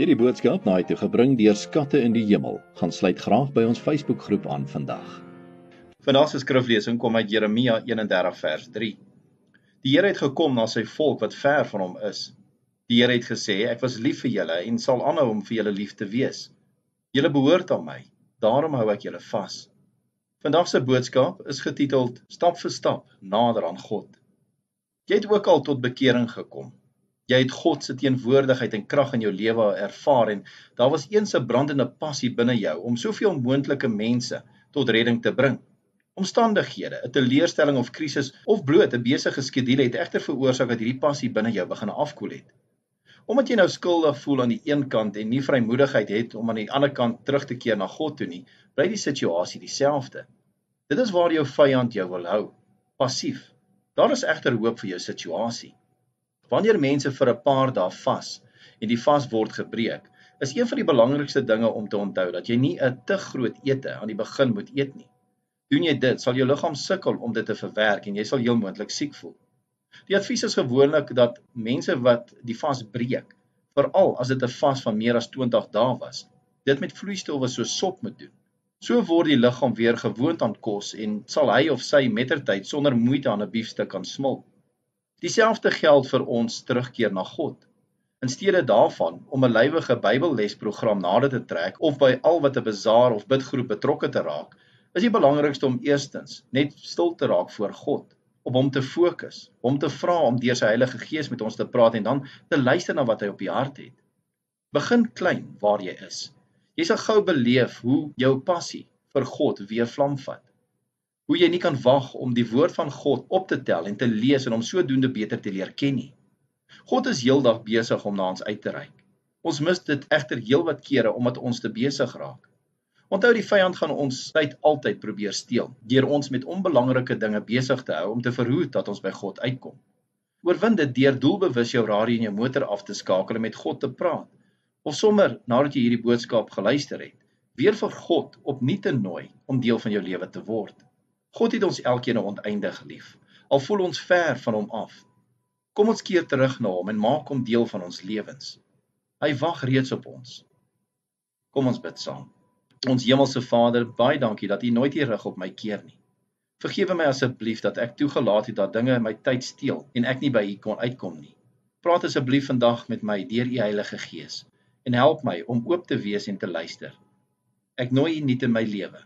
Hierdie boodskap na toe gebring deur Skatte in die Hemel. Gaan sluit graag by ons Facebookgroep aan vandag. Vandag se skriflesing kom uit Jeremia 31 vers 3. Die Here het gekom na sy volk wat ver van hom is. Die Here het gesê, ek was lief vir julle en sal aanhou om vir julle lief te wees. Julle behoort aan my, daarom hou ek julle vas. Vandag se boodskap is getiteld Stap vir stap nader aan God. Jy het ook al tot bekering gekom. Jy het God se teenwoordigheid en krag in jou lewe ervaar en daar was eens 'n brandende passie binne jou om soveel moontlike mense tot redding te bring. Omstandighede, 'n teleurstelling of krisis of bloot 'n besige skedule het egter veroorsaak dat hierdie passie binne jou begin afkoel het. Omdat jy nou skuldig voel aan die een kant en nie vrymoedigheid het om aan die ander kant terug te keer na God toe nie, bly die situasie dieselfde. Dit is waar jou vyand jou wil hou, passief. Daar is egter hoop vir jou situasie. Wanneer mense vir 'n paar dae vas en die vas word gebreek, is een van die belangrikste dinge om te onthou dat jy nie 'n te groot ete aan die begin moet eet nie. Doen jy dit, sal jou liggaam sukkel om dit te verwerk en jy sal heel moontlik siek voel. Die advies is gewoonlik dat mense wat die vas breek, veral as dit 'n vas van meer as 20 dae was, dit met vloeistowwe soos sop moet doen. So word die liggaam weer gewoond aan kos en sal hy of sy mettertyd sonder moeite aan 'n biefstuk kan smil. Dieselfde geld vir ons terugkeer na God. In steede daarvan om 'n lywige Bybellesprogram nader te trek of by al wat 'n bazaar of bidgroep betrokke te raak, is die belangrikste om eerstens net stil te raak voor God, op hom te fokus, hom te vra om deur sy Heilige Gees met ons te praat en dan te luister na wat hy op die hart het. Begin klein waar jy is. Jy sal gou beleef hoe jou passie vir God weer vlam vat. Hoe jy nie kan wag om die woord van God op te tel en te lees en om sodoende beter te leer ken nie. God is heeldag besig om na ons uit te reik. Ons mis dit egter heelwat kere omdat ons te besig raak. Onthou, die vyand gaan ons tyd altyd probeer steel, deur ons met onbelangrike dinge besig te hou om te verhoed dat ons by God uitkom. Oorwin dit deur doelbewus jou radio en jou motor af te skakel en met God te praat, of sommer nadat jy hierdie boodskap geluister het, weer vir God opnuut te nooi om deel van jou lewe te word. God het ons elkeen oneindig lief, al voel ons ver van hom af. Kom ons keer terug na hom en maak hom deel van ons lewens. Hy wag reeds op ons. Kom ons bid saam. Ons hemelse Vader, baie dankie dat U nooit U rug op my keer nie. Vergewe my asseblief dat ek toegelaat het dat dinge my tyd steel en ek nie by U kon uitkom nie. Praat asseblief vandag met my deur U Heilige Gees en help my om oop te wees en te luister. Ek nooi U nuut in my lewe.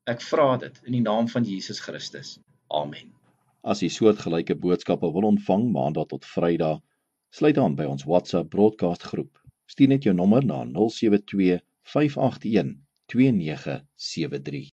Ek vra dit in die naam van Jesus Christus. Amen. As jy soortgelyke boodskappe wil ontvang Maandag tot Vrydag, sluit aan by ons WhatsApp broadcast groep. Stuur net jou nommer na 072 581 2973.